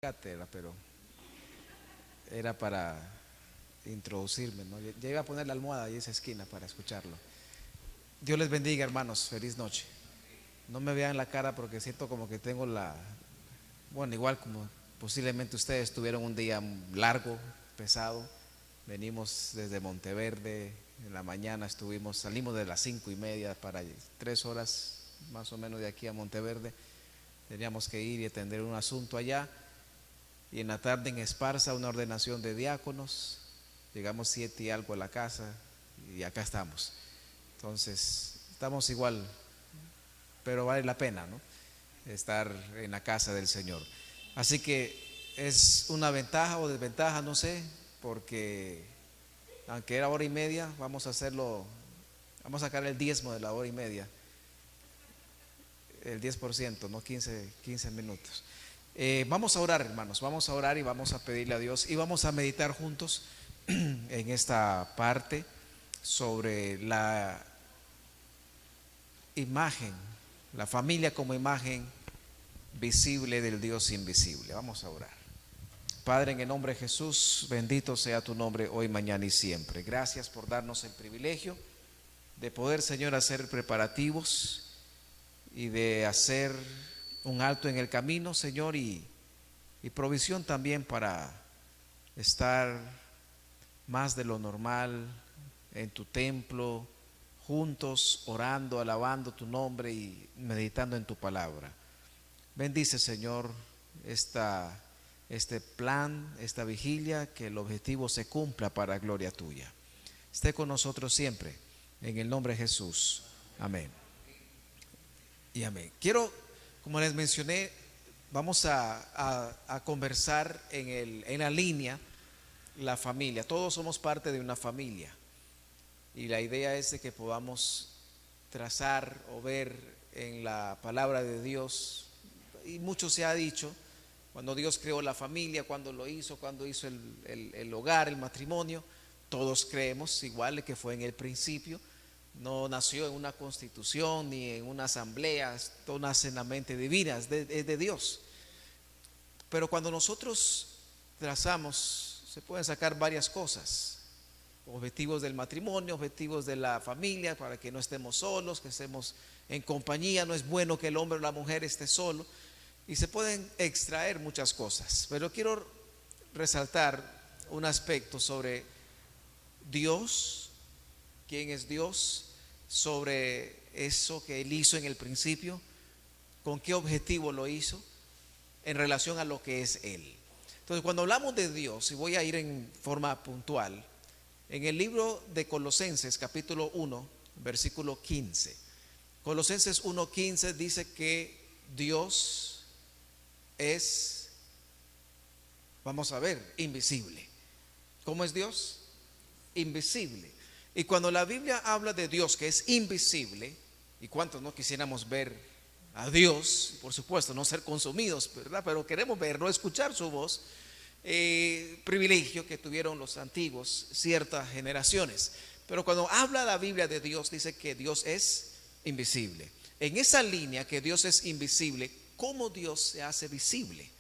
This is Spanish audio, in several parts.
cátedra, pero era para introducirme, ¿no? Ya iba a poner la almohada ahí en esa esquina para escucharlo. Dios les bendiga, hermanos. Feliz noche. No me vean la cara porque siento como que tengo bueno, igual como posiblemente ustedes tuvieron un día largo, pesado. Venimos desde Monteverde, en la mañana salimos de las 5:30 para 3 horas más o menos de aquí a Monteverde. Teníamos que ir y atender un asunto allá. Y en la tarde en Esparza una ordenación de diáconos. Llegamos 7 y algo a la casa y acá estamos. Entonces estamos igual, pero vale la pena, ¿no? Estar en la casa del Señor. Así que es una ventaja o desventaja, no sé, porque aunque era 1:30, vamos a hacerlo, vamos a sacar el diezmo de la 1:30, el 10%, no 15 minutos. Vamos a orar, hermanos, vamos a orar y vamos a pedirle a Dios y vamos a meditar juntos en esta parte sobre la imagen, la familia como imagen visible del Dios invisible. Vamos a orar. Padre, en el nombre de Jesús, bendito sea tu nombre hoy, mañana y siempre. Gracias por darnos el privilegio de poder, Señor, hacer preparativos y de hacer un alto en el camino, Señor, y provisión también para estar más de lo normal en tu templo, juntos, orando, alabando tu nombre y meditando en tu palabra. Bendice, Señor, este plan, esta vigilia, que el objetivo se cumpla para gloria tuya. Esté con nosotros siempre, en el nombre de Jesús. Amén. Y amén. Quiero, como les mencioné, vamos a conversar en la línea la familia. Todos somos parte de una familia y la idea es de que podamos trazar o ver en la palabra de Dios, y mucho se ha dicho, cuando Dios creó la familia, cuando hizo el hogar, el matrimonio. Todos creemos igual que fue en el principio. No nació en una constitución ni en una asamblea, todo nace en la mente divina, es de Dios. Pero cuando nosotros trazamos, se pueden sacar varias cosas: objetivos del matrimonio, objetivos de la familia, para que no estemos solos, que estemos en compañía. No es bueno que el hombre o la mujer esté solo, y se pueden extraer muchas cosas. Pero quiero resaltar un aspecto sobre Dios, quién es Dios, sobre eso que Él hizo en el principio, con qué objetivo lo hizo en relación a lo que es Él. Entonces, cuando hablamos de Dios, y voy a ir en forma puntual, en el libro de Colosenses capítulo 1, versículo 15. Colosenses 1:15 dice que Dios es, vamos a ver, invisible. ¿Cómo es Dios? Invisible. Y cuando la Biblia habla de Dios que es invisible, ¿y cuántos no quisiéramos ver a Dios? Por supuesto, no ser consumidos, ¿verdad? Pero queremos verlo, escuchar su voz. Privilegio que tuvieron los antiguos, ciertas generaciones. Pero cuando habla la Biblia de Dios, dice que Dios es invisible. En esa línea que Dios es invisible, ¿cómo Dios se hace visible?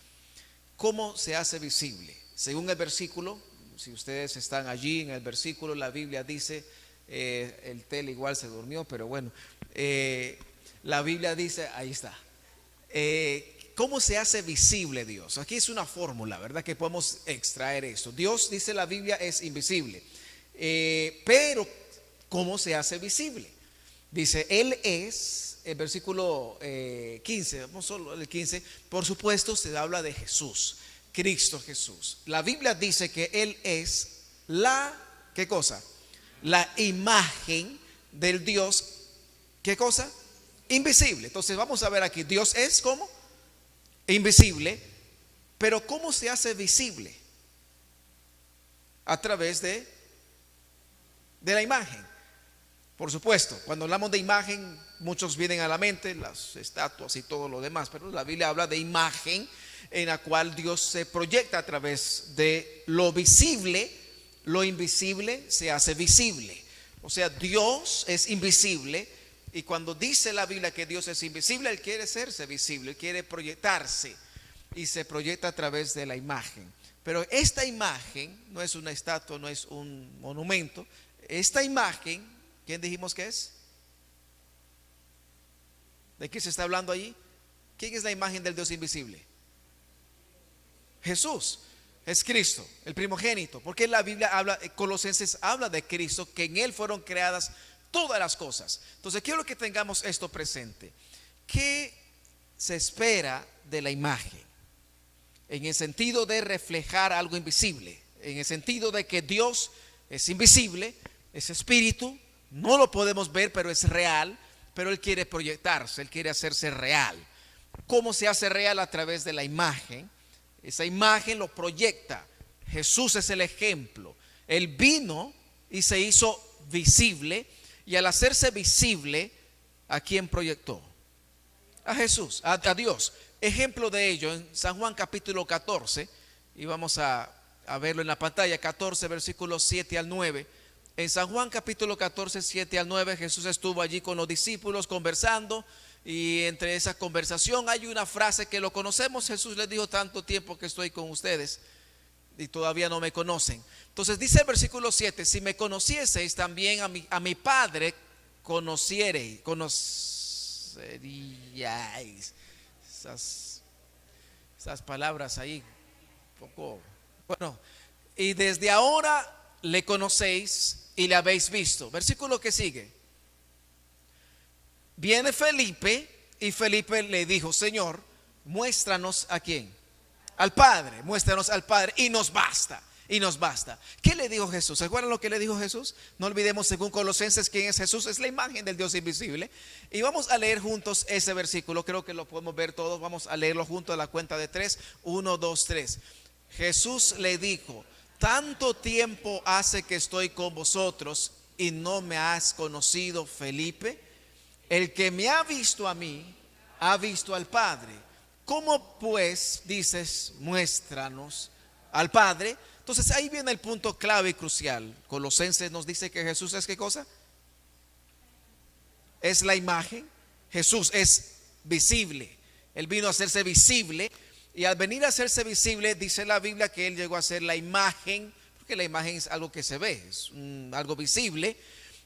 ¿Cómo se hace visible? Según el versículo, si ustedes están allí en el versículo, la Biblia dice, el tele igual se durmió, pero bueno, la Biblia dice, ahí está. ¿Cómo se hace visible Dios? Aquí es una fórmula, ¿verdad? Que podemos extraer eso. Dios, dice la Biblia, es invisible. Pero, ¿cómo se hace visible? Dice, Él es, el versículo 15, vamos solo el 15, por supuesto se habla de Jesús, Cristo Jesús. La Biblia dice que Él es ¿qué cosa? La imagen del Dios, ¿qué cosa? Invisible. Entonces vamos a ver aquí, Dios es ¿cómo? Invisible. Pero ¿cómo se hace visible? A través de la imagen. Por supuesto, cuando hablamos de imagen, muchos vienen a la mente las estatuas y todo lo demás, pero la Biblia habla de imagen en la cual Dios se proyecta a través de lo visible. Lo invisible se hace visible. O sea, Dios es invisible, y cuando dice la Biblia que Dios es invisible, Él quiere hacerse visible, Él quiere proyectarse. y se proyecta a través de la imagen. Pero esta imagen no es una estatua, no es un monumento. Esta imagen, ¿quién dijimos que es? ¿De qué se está hablando allí? ¿Quién es la imagen del Dios invisible? Jesús, es Cristo, el primogénito. Porque la Biblia habla, Colosenses habla de Cristo, que en Él fueron creadas todas las cosas. Entonces quiero que tengamos esto presente. ¿Qué se espera de la imagen? En el sentido de reflejar algo invisible, en el sentido de que Dios es invisible, es espíritu, no lo podemos ver, pero es real, pero Él quiere proyectarse, Él quiere hacerse real. ¿Cómo se hace real? A través de la imagen. Esa imagen lo proyecta. Jesús es el ejemplo. Él vino y se hizo visible, y al hacerse visible, ¿a quién proyectó? A Jesús, a Dios. Ejemplo de ello en San Juan capítulo 14, y vamos a verlo en la pantalla, 14 versículos 7 al 9. En San Juan capítulo 14, 7 al 9, Jesús estuvo allí con los discípulos conversando, y entre esa conversación hay una frase que lo conocemos. Jesús les dijo: tanto tiempo que estoy con ustedes y todavía no me conocen. Entonces dice el versículo 7: si me conocieseis, también a mi Padre conoceríais. Esas palabras ahí, poco. Bueno, y desde ahora le conocéis y le habéis visto. Versículo que sigue. Viene Felipe, y Felipe le dijo: Señor, muéstranos a quién. Al Padre, muéstranos al Padre, y nos basta. Y nos basta. ¿Qué le dijo Jesús? ¿Se acuerdan lo que le dijo Jesús? No olvidemos, según Colosenses, quién es Jesús. Es la imagen del Dios invisible. Y vamos a leer juntos ese versículo. Creo que lo podemos ver todos. Vamos a leerlo juntos a la cuenta de 3. 1, 2, 3. Jesús le dijo: tanto tiempo hace que estoy con vosotros y no me has conocido, Felipe. El que me ha visto a mí, ha visto al Padre. ¿Cómo pues dices, muéstranos al Padre? Entonces ahí viene el punto clave y crucial. Colosenses nos dice que Jesús es ¿qué cosa? Es la imagen. Jesús es visible. Él vino a hacerse visible, y al venir a hacerse visible, dice la Biblia que Él llegó a ser la imagen, porque la imagen es algo que se ve, es algo visible.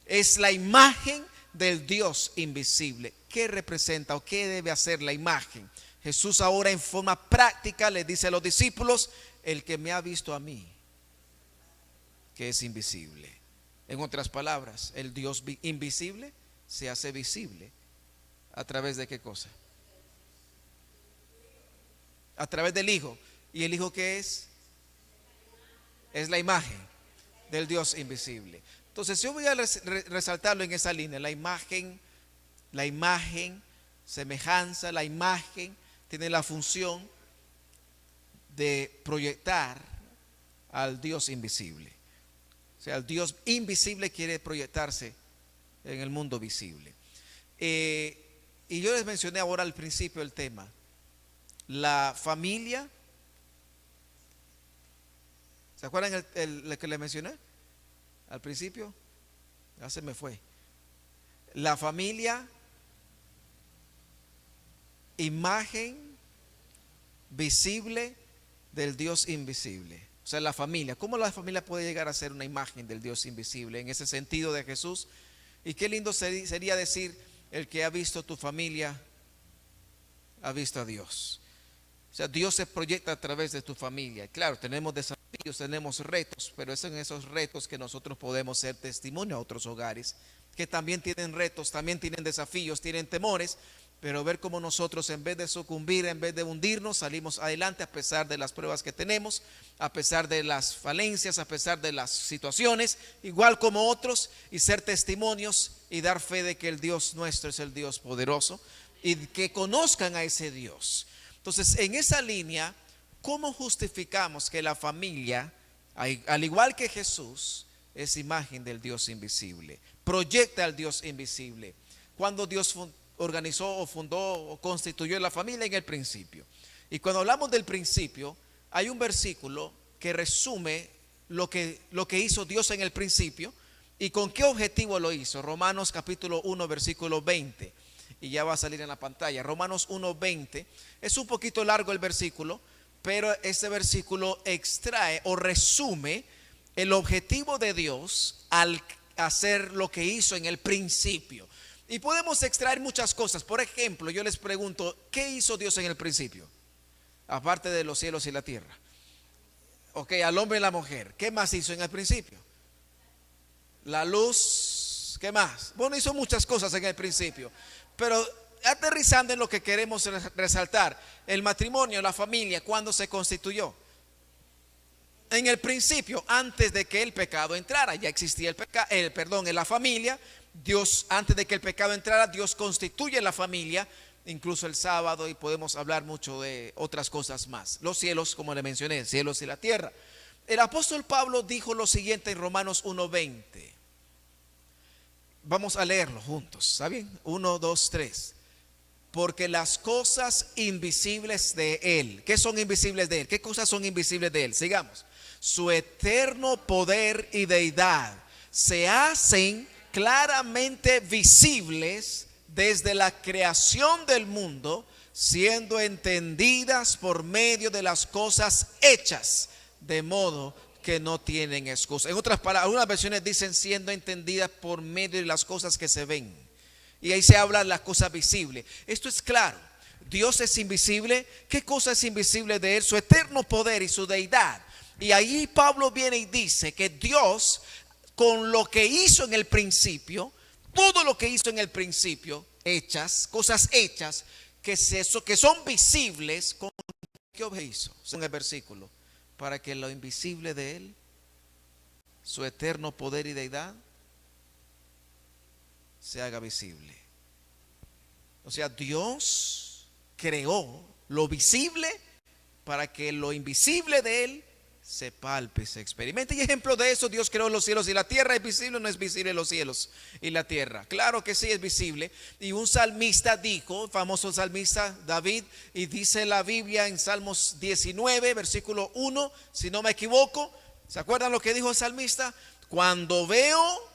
Es la imagen del Dios invisible. ¿Qué representa o qué debe hacer la imagen? Jesús ahora en forma práctica le dice a los discípulos: el que me ha visto a mí, que es invisible. En otras palabras, el Dios invisible se hace visible. ¿A través de qué cosa? A través del Hijo. ¿Y el Hijo qué es? Es la imagen del Dios invisible. Entonces yo voy a resaltarlo en esa línea. La imagen, semejanza, la imagen tiene la función de proyectar al Dios invisible. O sea, el Dios invisible quiere proyectarse en el mundo visible. Y yo les mencioné ahora al principio el tema. La familia. ¿Se acuerdan el que les mencioné al principio? Ya se me fue. La familia, imagen visible del Dios invisible. O sea, la familia. ¿Cómo la familia puede llegar a ser una imagen del Dios invisible? En ese sentido de Jesús. Y qué lindo sería decir: el que ha visto tu familia ha visto a Dios. O sea, Dios se proyecta a través de tu familia. Claro, tenemos desafíos, tenemos retos, pero es en esos retos que nosotros podemos ser testimonio a otros hogares que también tienen retos, también tienen desafíos, tienen temores, pero ver cómo nosotros, en vez de sucumbir, en vez de hundirnos, salimos adelante a pesar de las pruebas que tenemos, a pesar de las falencias, a pesar de las situaciones, igual como otros, y ser testimonios y dar fe de que el Dios nuestro es el Dios poderoso, y que conozcan a ese Dios. Entonces, en esa línea, ¿cómo justificamos que la familia, al igual que Jesús, es imagen del Dios invisible? Proyecta al Dios invisible. Cuando Dios organizó o fundó o constituyó la familia en el principio. Y cuando hablamos del principio, hay un versículo que resume lo que hizo Dios en el principio y con qué objetivo lo hizo. Romanos capítulo 1 versículo 20. y ya va a salir en la pantalla. Romanos 1:20. Es un poquito largo el versículo, pero este versículo extrae o resume el objetivo de Dios al hacer lo que hizo en el principio. Y podemos extraer muchas cosas. Por ejemplo, yo les pregunto, ¿qué hizo Dios en el principio? Aparte de los cielos y la tierra. Ok, al hombre y la mujer. ¿Qué más hizo en el principio? La luz. ¿Qué más? Bueno, hizo muchas cosas en el principio. Pero aterrizando en lo que queremos resaltar, el matrimonio, la familia, ¿cuándo se constituyó? En el principio, antes de que el pecado entrara, ya existía en la familia. Dios, antes de que el pecado entrara, Dios constituye la familia, incluso el sábado, y podemos hablar mucho de otras cosas más. Los cielos, como le mencioné, cielos y la tierra. El apóstol Pablo dijo lo siguiente en Romanos 1:20. Vamos a leerlo juntos, ¿está bien? 1, 2, 3. Porque las cosas invisibles de Él. ¿Qué son invisibles de Él? ¿Qué cosas son invisibles de Él? Sigamos. Su eterno poder y deidad se hacen claramente visibles desde la creación del mundo, siendo entendidas por medio de las cosas hechas, de modo que no tienen excusa. En otras palabras, algunas versiones dicen siendo entendidas por medio de las cosas que se ven. Y ahí se habla de las cosas visibles. Esto es claro. Dios es invisible. ¿Qué cosa es invisible de Él? Su eterno poder y su deidad. Y ahí Pablo viene y dice que Dios, con lo que hizo en el principio, todo lo que hizo en el principio, cosas hechas, que son visibles, ¿con qué objeto hizo? En el versículo, para que lo invisible de Él, su eterno poder y deidad, se haga visible. O sea, Dios creó lo visible para que lo invisible de Él se palpe, se experimente. Y ejemplo de eso, Dios creó los cielos y la tierra. ¿Es visible o no es visible los cielos y la tierra? Claro que sí es visible. Y un salmista dijo, famoso salmista David, y dice la Biblia en Salmos 19, versículo 1, si no me equivoco, ¿se acuerdan lo que dijo el salmista? Cuando veo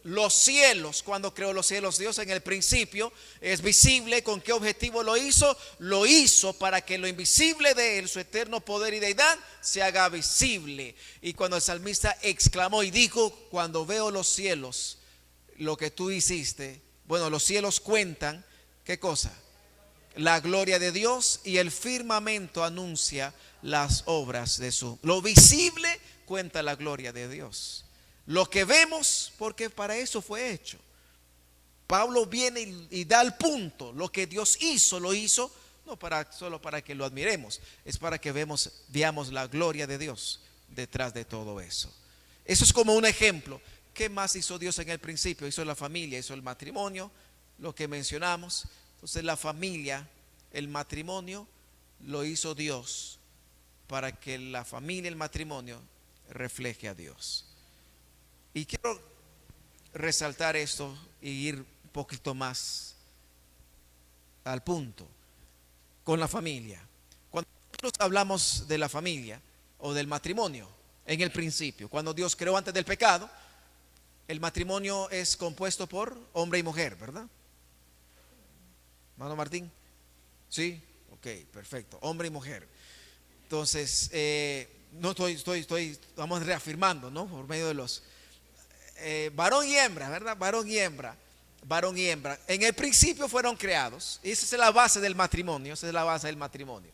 los cielos, cuando creó los cielos, Dios en el principio es visible. ¿Con qué objetivo lo hizo? Lo hizo para que lo invisible de Él, su eterno poder y deidad, se haga visible. Y cuando el salmista exclamó y dijo, cuando veo los cielos, lo que tú hiciste, bueno, los cielos cuentan, ¿qué cosa? La gloria de Dios, y el firmamento anuncia las obras de lo visible cuenta la gloria de Dios. Lo que vemos, porque para eso fue hecho. Pablo viene y da el punto. Lo que Dios hizo, lo hizo no solo para que lo admiremos, es para que veamos la gloria de Dios detrás de todo eso. Eso es como un ejemplo. ¿Qué más hizo Dios en el principio? Hizo la familia, hizo el matrimonio, lo que mencionamos. Entonces la familia, el matrimonio, lo hizo Dios para que la familia, el matrimonio, refleje a Dios. Y quiero resaltar esto y ir un poquito más al punto con la familia. Cuando nosotros hablamos de la familia o del matrimonio, en el principio, cuando Dios creó antes del pecado, el matrimonio es compuesto por hombre y mujer, ¿verdad? Hermano Martín, ¿sí? Ok, perfecto, hombre y mujer. Entonces, no vamos reafirmando, ¿no? Por medio de los varón y hembra, ¿verdad? Varón y hembra. Varón y hembra. En el principio fueron creados. Y esa es la base del matrimonio. Esa es la base del matrimonio.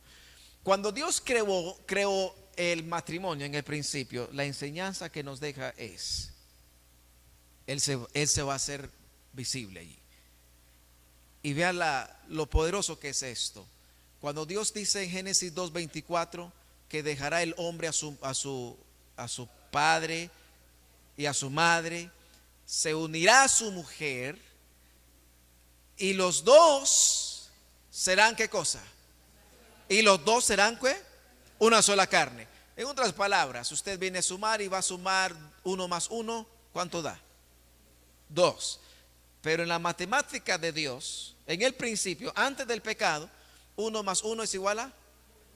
Cuando Dios creó el matrimonio en el principio, la enseñanza que nos deja es: Él se va a hacer visible allí. Y vean lo poderoso que es esto. Cuando Dios dice en Génesis 2:24 que dejará el hombre a su padre y a su madre, se unirá a su mujer, y los dos serán, ¿qué cosa? Y los dos serán, ¿qué? Una sola carne. En otras palabras, usted viene a sumar y va a sumar 1 más 1, ¿cuánto da? 2. Pero en la matemática de Dios, en el principio, antes del pecado, 1 más 1 es igual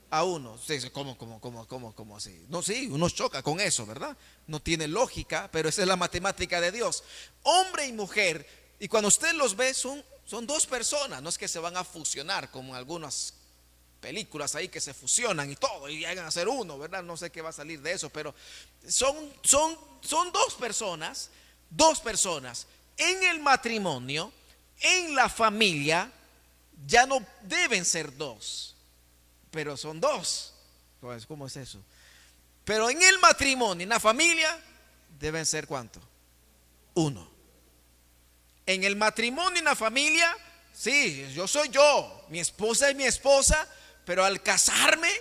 a 1. Usted dice, ¿cómo así? No, sí, uno choca con eso, ¿verdad? No tiene lógica, pero esa es la matemática de Dios. Hombre y mujer, y cuando usted los ve, son Son dos personas, no es que se van a fusionar como en algunas películas ahí que se fusionan y todo y llegan a ser uno, ¿verdad? No sé qué va a salir de eso, pero son dos personas en el matrimonio, en la familia, ya no deben ser dos, pero son dos. Pues, ¿cómo es eso? Pero en el matrimonio, en la familia, deben ser ¿cuánto? Uno. En el matrimonio, en la familia, sí, yo soy yo, mi esposa es mi esposa, pero al casarme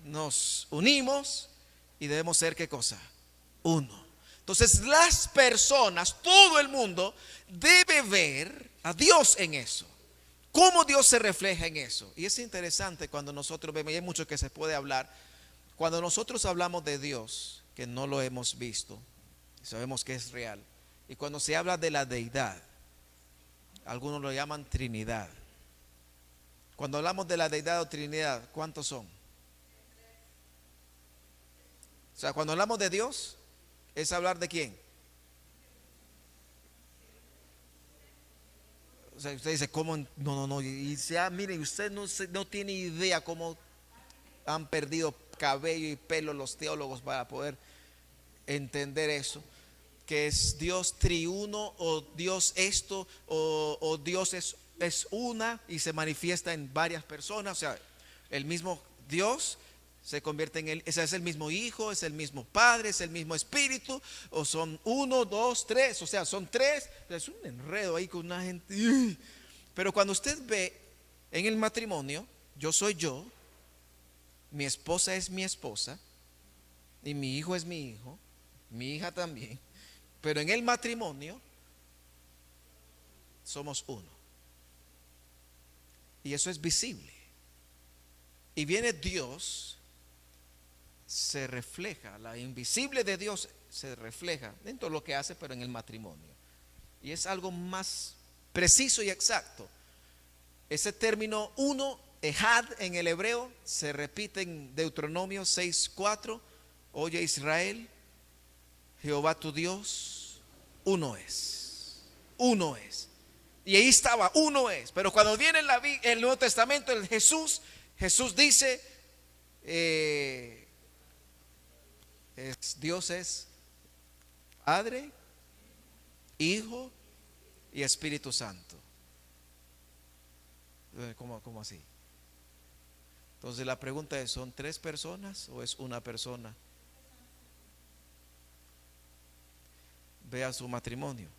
nos unimos y debemos ser ¿qué cosa? Uno. Entonces las personas, todo el mundo debe ver a Dios en eso. ¿Cómo Dios se refleja en eso? Y es interesante cuando nosotros vemos, y hay mucho que se puede hablar, cuando nosotros hablamos de Dios, que no lo hemos visto, sabemos que es real, y cuando se habla de la deidad, algunos lo llaman Trinidad. Cuando hablamos de la deidad o Trinidad, ¿cuántos son? O sea, cuando hablamos de Dios, ¿es hablar de quién? O sea, usted dice, ¿cómo? No. Y sea, mire, usted no tiene idea cómo han perdido cabello y pelo los teólogos para poder entender eso. Que es Dios triuno o Dios esto o Dios es una y se manifiesta en varias personas. O sea, el mismo Dios se convierte en él, es el mismo Hijo, es el mismo Padre, es el mismo Espíritu, o son uno, dos, tres, o sea, son tres. Es un enredo ahí con una gente. Pero cuando usted ve en el matrimonio, yo soy yo, mi esposa es mi esposa, y mi hijo es mi hijo, mi hija también. Pero en el matrimonio somos uno. Y eso es visible. Y viene Dios, se refleja, la invisible de Dios se refleja en todo lo que hace, pero en el matrimonio. Y es algo más preciso y exacto. Ese término uno, ejad en el hebreo, se repite en Deuteronomio 6:4. Oye Israel, Jehová tu Dios, uno es. Uno es. Y ahí estaba, uno es. Pero cuando viene el Nuevo Testamento, Jesús dice, Dios es Padre, Hijo y Espíritu Santo. ¿Cómo así? Entonces la pregunta es, ¿son tres personas o es una persona? Vea su matrimonio.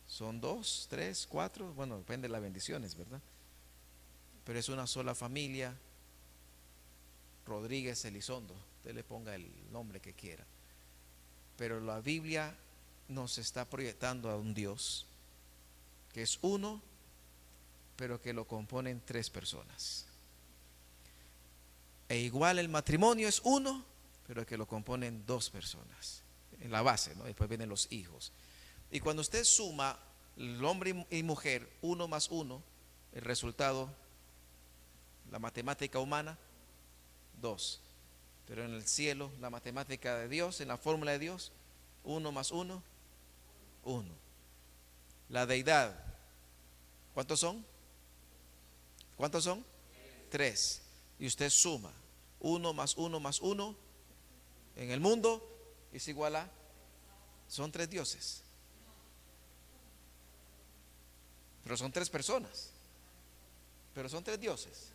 Son dos, tres, cuatro, bueno, depende de las bendiciones, ¿verdad? Pero es una sola familia. Rodríguez Elizondo, usted le ponga el nombre que quiera. Pero la Biblia nos está proyectando a un Dios que es uno, pero que lo componen tres personas. E igual el matrimonio es uno, pero que lo componen dos personas. En la base, ¿no? Después vienen los hijos. Y cuando usted suma el hombre y mujer, uno más uno, el resultado, la matemática humana, dos. Pero en el cielo, la matemática de Dios, en la fórmula de Dios, uno más uno, uno. La deidad, ¿cuántos son? ¿Cuántos son? Tres. Y usted suma, uno más uno más uno, en el mundo es igual a, son tres dioses. Pero son tres personas. Pero son tres dioses.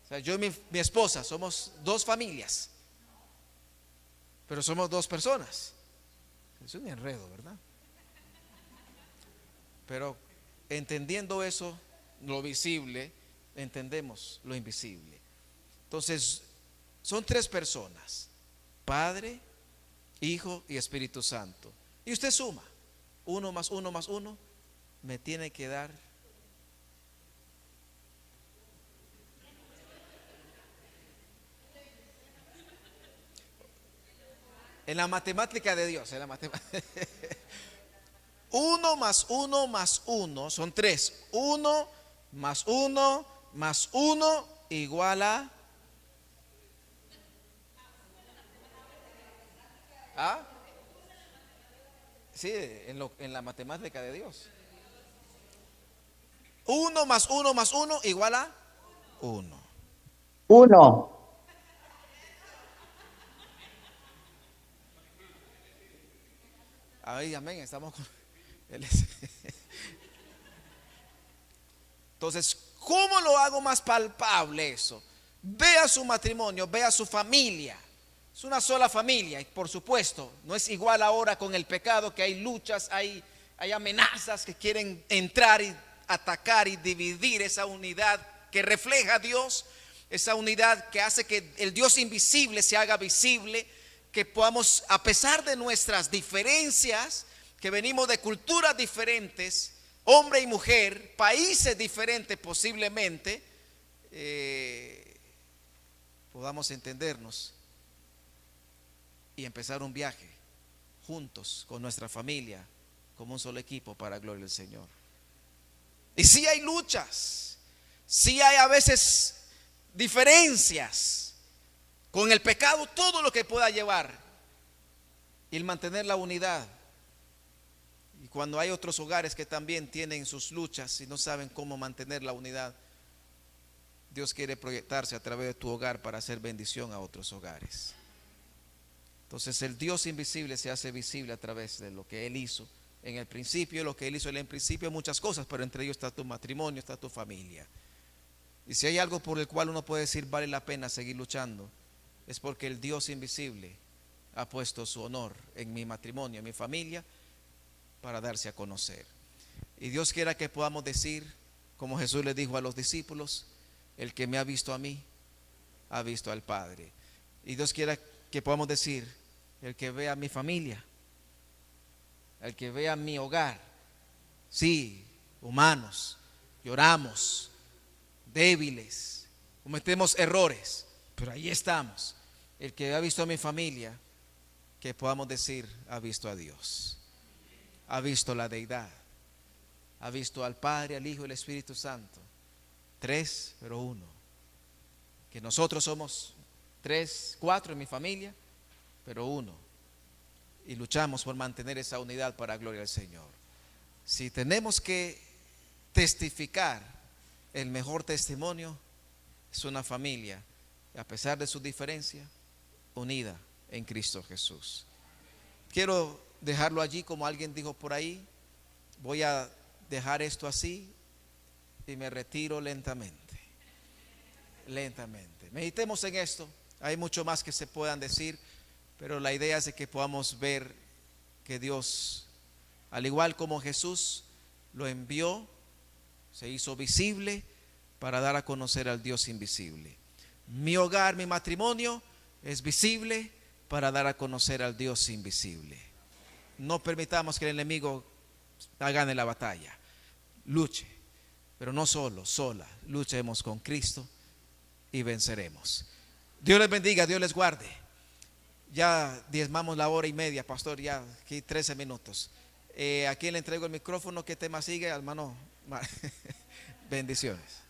O sea, yo y mi esposa somos dos familias. Pero somos dos personas. Es un enredo, ¿verdad? Pero entendiendo eso, lo visible, entendemos lo invisible. Entonces, son tres personas: Padre, Hijo y Espíritu Santo. Y usted suma, uno más uno más uno, me tiene que dar en la matemática de Dios, en la matemática. Uno más uno más uno son tres. Uno más uno igual a ¿ah? Sí, en la matemática de Dios. 1 más 1 más 1 igual a 1. 1. Ahí, amén, estamos con Entonces, ¿cómo lo hago más palpable eso? Vea su matrimonio, vea su familia. Es una sola familia y por supuesto no es igual ahora con el pecado, que hay luchas, hay amenazas que quieren entrar y atacar y dividir esa unidad que refleja a Dios, esa unidad que hace que el Dios invisible se haga visible, que podamos, a pesar de nuestras diferencias, que venimos de culturas diferentes, hombre y mujer, países diferentes posiblemente, podamos entendernos y empezar un viaje juntos con nuestra familia, como un solo equipo para gloria del Señor. Y sí hay luchas, sí hay a veces diferencias con el pecado, todo lo que pueda llevar, y el mantener la unidad. Y cuando hay otros hogares que también tienen sus luchas y no saben cómo mantener la unidad, Dios quiere proyectarse a través de tu hogar para hacer bendición a otros hogares. Entonces el Dios invisible se hace visible a través de lo que Él hizo en el principio. Lo que Él hizo en el principio, muchas cosas, pero entre ellos está tu matrimonio, está tu familia. Y si hay algo por el cual uno puede decir vale la pena seguir luchando, es porque el Dios invisible ha puesto su honor en mi matrimonio, en mi familia, para darse a conocer. Y Dios quiera que podamos decir, como Jesús le dijo a los discípulos: el que me ha visto a mí, ha visto al Padre. Y Dios quiera que podamos decir: el que vea mi familia, el que vea mi hogar. Sí, humanos, lloramos, débiles, cometemos errores, pero ahí estamos. El que ha visto a mi familia, que podamos decir: ha visto a Dios, ha visto la deidad, ha visto al Padre, al Hijo y al Espíritu Santo. 3, pero 1. Que nosotros somos 3, 4 en mi familia, pero 1. Y luchamos por mantener esa unidad para gloria al Señor. Si tenemos que testificar, el mejor testimonio es una familia, a pesar de sus diferencias, unida en Cristo Jesús. Quiero dejarlo allí, como alguien dijo por ahí. Voy a dejar esto así y me retiro lentamente. Lentamente. Meditemos en esto. Hay mucho más que se puedan decir, pero la idea es de que podamos ver que Dios, al igual como Jesús lo envió, se hizo visible para dar a conocer al Dios invisible. Mi hogar, mi matrimonio es visible para dar a conocer al Dios invisible. No permitamos que el enemigo gane la batalla. Luche, pero no sola. Luchemos con Cristo y venceremos. Dios les bendiga, Dios les guarde. Ya diezmamos la 1:30, pastor, ya aquí 13 minutos. ¿A quién le entrego el micrófono? ¿Qué tema sigue, hermano? Bendiciones.